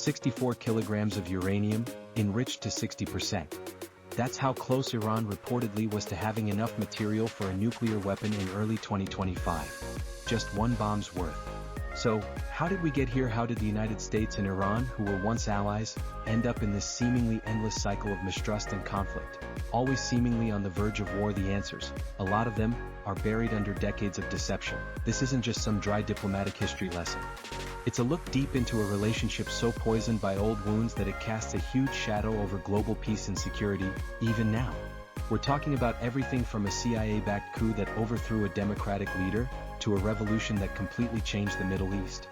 64 kilograms of uranium, enriched to 60%. That's how close Iran reportedly was to having enough material for a nuclear weapon in early 2025. Just one bomb's worth. So, how did we get here? How did the United States and Iran, who were once allies, end up in this seemingly endless cycle of mistrust and conflict? Always seemingly on the verge of war. The answers, a lot of them, are buried under decades of deception. This isn't just some dry diplomatic history lesson. It's a look deep into a relationship so poisoned by old wounds that it casts a huge shadow over global peace and security, even now. We're talking about everything from a CIA-backed coup that overthrew a democratic leader, to a revolution that completely changed the Middle East.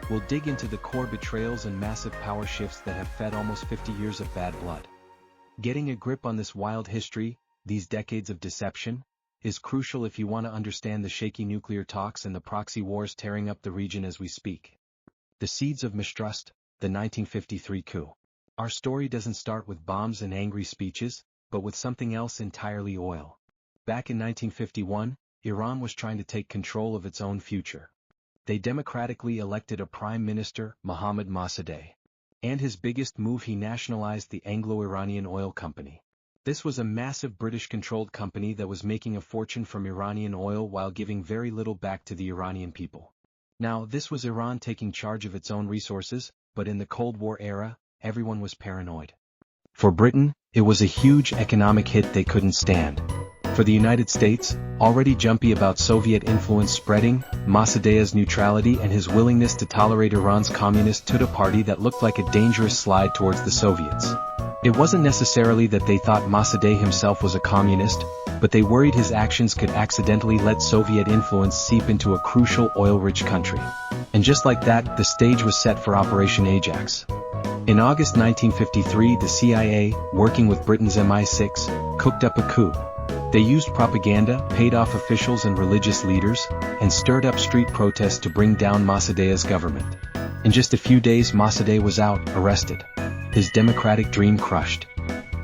We'll dig into the core betrayals and massive power shifts that have fed almost 50 years of bad blood. Getting a grip on this wild history, these decades of deception, is crucial if you want to understand the shaky nuclear talks and the proxy wars tearing up the region as we speak. The seeds of mistrust, the 1953 coup. Our story doesn't start with bombs and angry speeches, but with something else entirely: oil. Back in 1951, Iran was trying to take control of its own future. They democratically elected a prime minister, Mohammad Mossadegh. And his biggest move, he nationalized the Anglo-Iranian Oil Company. This was a massive British-controlled company that was making a fortune from Iranian oil while giving very little back to the Iranian people. Now, this was Iran taking charge of its own resources, but in the Cold War era, everyone was paranoid. For Britain, it was a huge economic hit they couldn't stand. For the United States, already jumpy about Soviet influence spreading, Mossadegh's neutrality and his willingness to tolerate Iran's communist Tudeh party that looked like a dangerous slide towards the Soviets. It wasn't necessarily that they thought Mossadegh himself was a communist, but they worried his actions could accidentally let Soviet influence seep into a crucial oil-rich country. And just like that, the stage was set for Operation Ajax. In August 1953, the CIA, working with Britain's MI6, cooked up a coup. They used propaganda, paid off officials and religious leaders, and stirred up street protests to bring down Mossadegh's government. In just a few days, Mossadegh was out, arrested. His democratic dream crushed.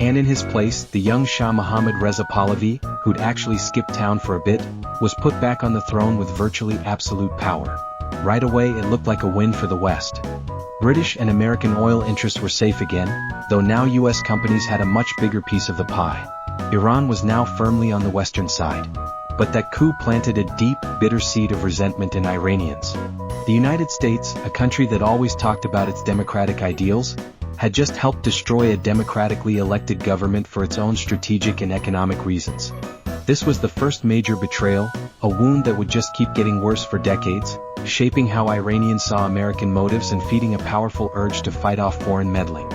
And in his place, the young Shah Mohammad Reza Pahlavi, who'd actually skipped town for a bit, was put back on the throne with virtually absolute power. Right away, it looked like a win for the West. British and American oil interests were safe again, though now US companies had a much bigger piece of the pie. Iran was now firmly on the western side. But that coup planted a deep, bitter seed of resentment in Iranians. The United States, a country that always talked about its democratic ideals, had just helped destroy a democratically elected government for its own strategic and economic reasons. This was the first major betrayal, a wound that would just keep getting worse for decades, shaping how Iranians saw American motives and feeding a powerful urge to fight off foreign meddling.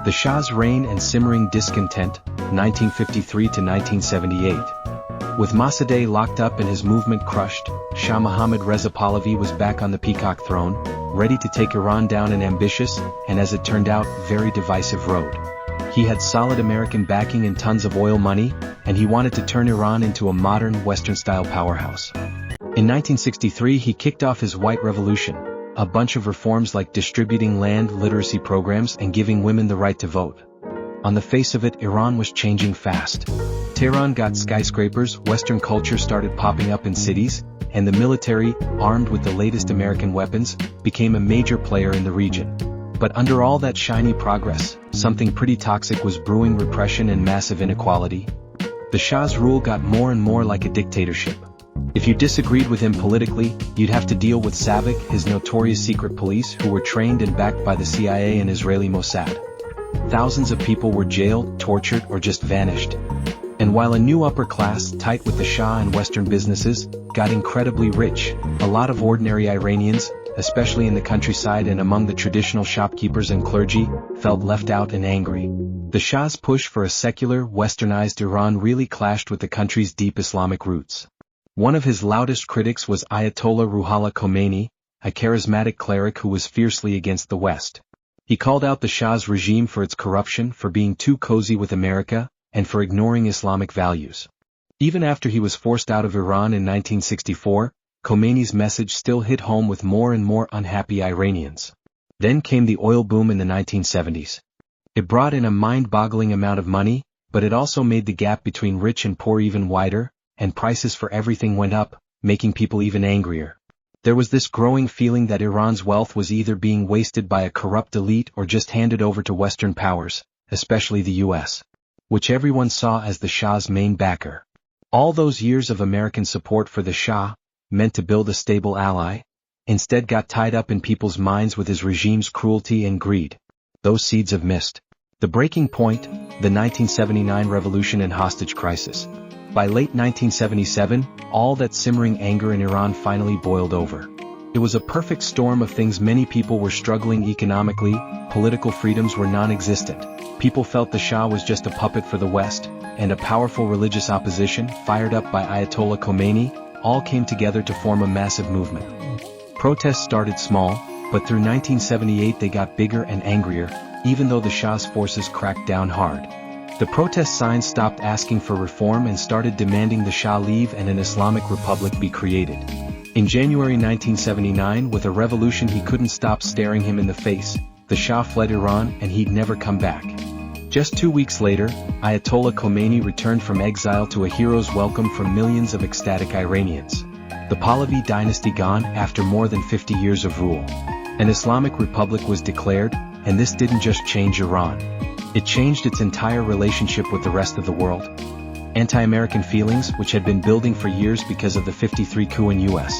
The Shah's reign and simmering discontent, 1953 to 1978. With Mossadegh locked up and his movement crushed, Shah Mohammad Reza Pahlavi was back on the peacock throne, ready to take Iran down an ambitious, and as it turned out, very divisive road. He had solid American backing and tons of oil money, and he wanted to turn Iran into a modern, Western-style powerhouse. In 1963, he kicked off his White Revolution, a bunch of reforms like distributing land literacy programs and giving women the right to vote. On the face of it, Iran was changing fast. Tehran got skyscrapers, Western culture started popping up in cities, and the military, armed with the latest American weapons, became a major player in the region. But under all that shiny progress, something pretty toxic was brewing: repression and massive inequality. The Shah's rule got more and more like a dictatorship. If you disagreed with him politically, you'd have to deal with SAVAK, his notorious secret police who were trained and backed by the CIA and Israeli Mossad. Thousands of people were jailed, tortured, or just vanished. And while a new upper class, tight with the Shah and Western businesses, got incredibly rich, a lot of ordinary Iranians, especially in the countryside and among the traditional shopkeepers and clergy, felt left out and angry. The Shah's push for a secular, westernized Iran really clashed with the country's deep Islamic roots. One of his loudest critics was Ayatollah Ruhollah Khomeini, a charismatic cleric who was fiercely against the West. He called out the Shah's regime for its corruption, for being too cozy with America, and for ignoring Islamic values. Even after he was forced out of Iran in 1964, Khomeini's message still hit home with more and more unhappy Iranians. Then came the oil boom in the 1970s. It brought in a mind-boggling amount of money, but it also made the gap between rich and poor even wider, and prices for everything went up, making people even angrier. There was this growing feeling that Iran's wealth was either being wasted by a corrupt elite or just handed over to Western powers, especially the US, which everyone saw as the Shah's main backer. All those years of American support for the Shah, meant to build a stable ally, instead got tied up in people's minds with his regime's cruelty and greed. Those seeds have missed. The breaking point, the 1979 revolution and hostage crisis. By late 1977, all that simmering anger in Iran finally boiled over. It was a perfect storm of things. Many people were struggling economically, political freedoms were non-existent. People felt the Shah was just a puppet for the West, and a powerful religious opposition, fired up by Ayatollah Khomeini, all came together to form a massive movement. Protests started small, but through 1978 they got bigger and angrier, even though the Shah's forces cracked down hard. The protest signs stopped asking for reform and started demanding the Shah leave and an Islamic Republic be created. In January 1979, with a revolution he couldn't stop staring him in the face, the Shah fled Iran and he'd never come back. Just 2 weeks later, Ayatollah Khomeini returned from exile to a hero's welcome from millions of ecstatic Iranians. The Pahlavi dynasty gone after more than 50 years of rule. An Islamic Republic was declared, and this didn't just change Iran. It changed its entire relationship with the rest of the world. Anti-American feelings, which had been building for years because of the '53 coup in U.S.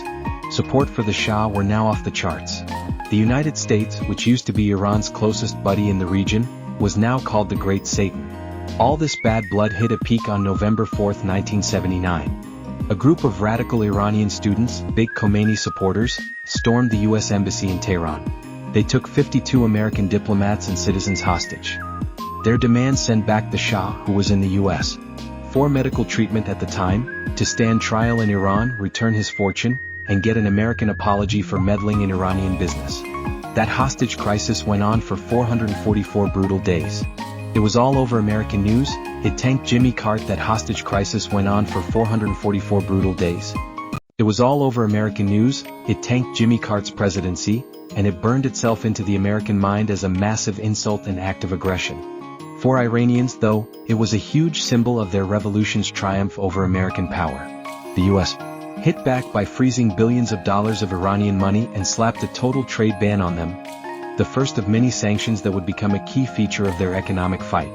support for the Shah, were now off the charts. The United States, which used to be Iran's closest buddy in the region, was now called the Great Satan. All this bad blood hit a peak on November 4, 1979. A group of radical Iranian students, big Khomeini supporters, stormed the U.S. Embassy in Tehran. They took 52 American diplomats and citizens hostage. Their demands sent back the Shah, who was in the U.S. for medical treatment at the time, to stand trial in Iran, return his fortune, and get an American apology for meddling in Iranian business. That hostage crisis went on for 444 brutal days. It was all over American news. It tanked Jimmy Carter. That hostage crisis went on for 444 brutal days. It was all over American news. It tanked Jimmy Carter's presidency, and it burned itself into the American mind as a massive insult and act of aggression. For Iranians, though, it was a huge symbol of their revolution's triumph over American power. The U.S. hit back by freezing billions of dollars of Iranian money and slapped a total trade ban on them, the first of many sanctions that would become a key feature of their economic fight.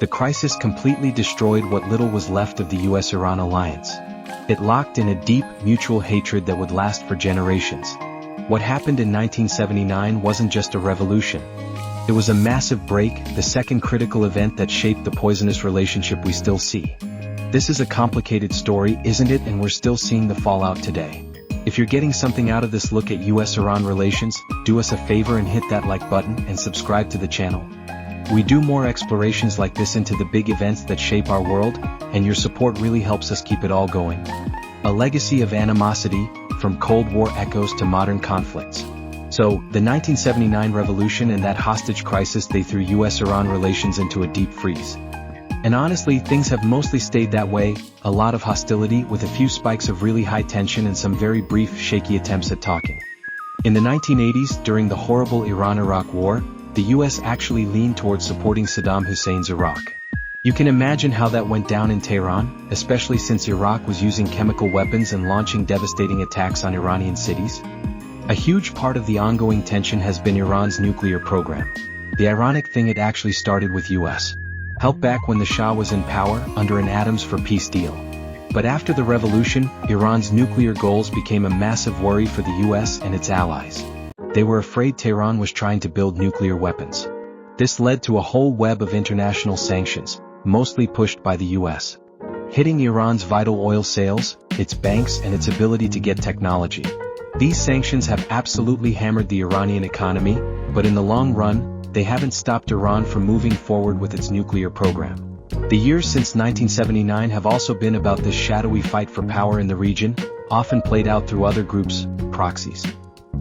The crisis completely destroyed what little was left of the U.S.-Iran alliance. It locked in a deep, mutual hatred that would last for generations. What happened in 1979 wasn't just a revolution. It was a massive break, the second critical event that shaped the poisonous relationship we still see. This is a complicated story, isn't it? And we're still seeing the fallout today. If you're getting something out of this look at US-Iran relations, do us a favor and hit that like button and subscribe to the channel. We do more explorations like this into the big events that shape our world, and your support really helps us keep it all going. A legacy of animosity, from Cold War echoes to modern conflicts. So, the 1979 revolution and that hostage crisis, they threw US-Iran relations into a deep freeze. And honestly, things have mostly stayed that way, a lot of hostility with a few spikes of really high tension and some very brief, shaky attempts at talking. In the 1980s, during the horrible Iran-Iraq War, the US actually leaned towards supporting Saddam Hussein's Iraq. You can imagine how that went down in Tehran, especially since Iraq was using chemical weapons and launching devastating attacks on Iranian cities. A huge part of the ongoing tension has been Iran's nuclear program. The ironic thing, it actually started with US help back when the Shah was in power under an atoms for peace deal. But after the revolution, Iran's nuclear goals became a massive worry for the US and its allies. They were afraid Tehran was trying to build nuclear weapons. This led to a whole web of international sanctions, mostly pushed by the US, hitting Iran's vital oil sales, its banks, and its ability to get technology. These sanctions have absolutely hammered the Iranian economy, but in the long run, they haven't stopped Iran from moving forward with its nuclear program. The years since 1979 have also been about this shadowy fight for power in the region, often played out through other groups, proxies.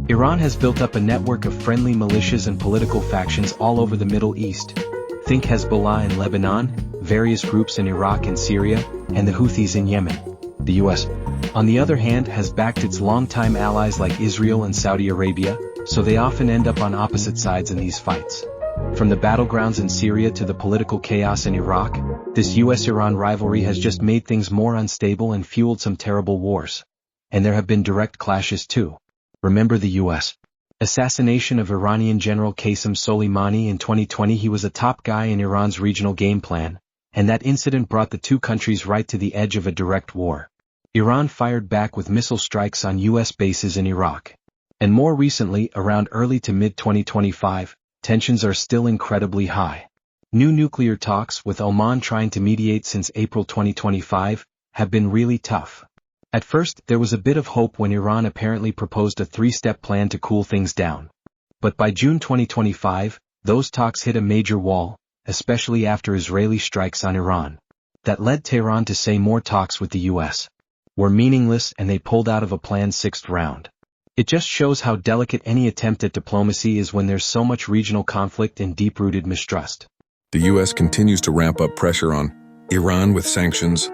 Iran has built up a network of friendly militias and political factions all over the Middle East. Think Hezbollah in Lebanon, various groups in Iraq and Syria, and the Houthis in Yemen. The US, on the other hand, has backed its longtime allies like Israel and Saudi Arabia, so they often end up on opposite sides in these fights. From the battlegrounds in Syria to the political chaos in Iraq, this US-Iran rivalry has just made things more unstable and fueled some terrible wars. And there have been direct clashes too. Remember the U.S. assassination of Iranian General Qasem Soleimani in 2020? He was a top guy in Iran's regional game plan, and that incident brought the two countries right to the edge of a direct war. Iran fired back with missile strikes on U.S. bases in Iraq. And more recently, around early to mid-2025, tensions are still incredibly high. New nuclear talks, with Oman trying to mediate since April 2025, have been really tough. At first, there was a bit of hope when Iran apparently proposed a three-step plan to cool things down. But by June 2025, those talks hit a major wall, especially after Israeli strikes on Iran. That led Tehran to say more talks with the U.S. were meaningless, and they pulled out of a planned sixth round. It just shows how delicate any attempt at diplomacy is when there's so much regional conflict and deep-rooted mistrust. The U.S. continues to ramp up pressure on Iran with sanctions,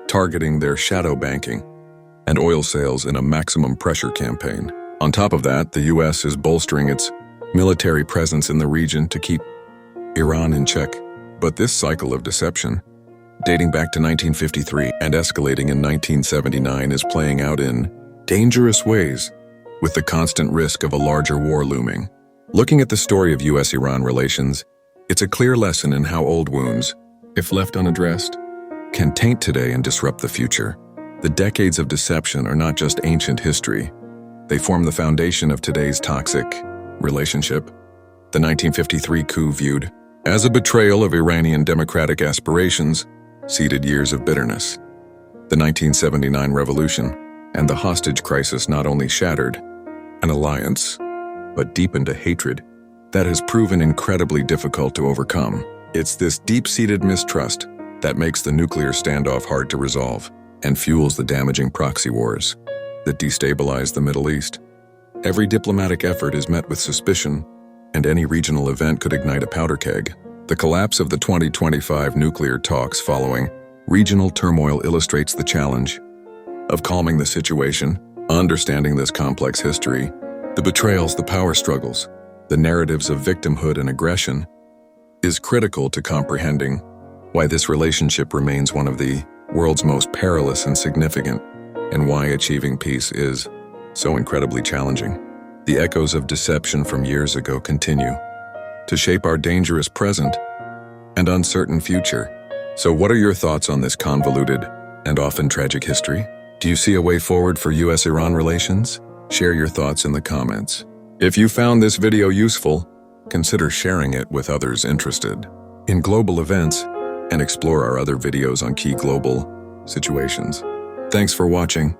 targeting their shadow banking and oil sales in a maximum pressure campaign. On top of that, the U.S. is bolstering its military presence in the region to keep Iran in check. But this cycle of deception, dating back to 1953 and escalating in 1979, is playing out in dangerous ways, with the constant risk of a larger war looming. Looking at the story of U.S.-Iran relations, it's a clear lesson in how old wounds, if left unaddressed, can taint today and disrupt the future. The decades of deception are not just ancient history. They form the foundation of today's toxic relationship. The 1953 coup, viewed as a betrayal of Iranian democratic aspirations, seeded years of bitterness. The 1979 revolution and the hostage crisis not only shattered an alliance, but deepened a hatred that has proven incredibly difficult to overcome. It's this deep-seated mistrust that makes the nuclear standoff hard to resolve and fuels the damaging proxy wars that destabilize the Middle East. Every diplomatic effort is met with suspicion, and any regional event could ignite a powder keg. The collapse of the 2025 nuclear talks following regional turmoil illustrates the challenge of calming the situation, understanding this complex history, the betrayals, the power struggles, the narratives of victimhood and aggression, is critical to comprehending why this relationship remains one of the world's most perilous and significant, and why achieving peace is so incredibly challenging. The echoes of deception from years ago continue to shape our dangerous present and uncertain future. So what are your thoughts on this convoluted and often tragic history? Do you see a way forward for U.S.-Iran relations? Share your thoughts in the comments. If you found this video useful, consider sharing it with others interested in global events, and explore our other videos on key global situations. Thanks for watching.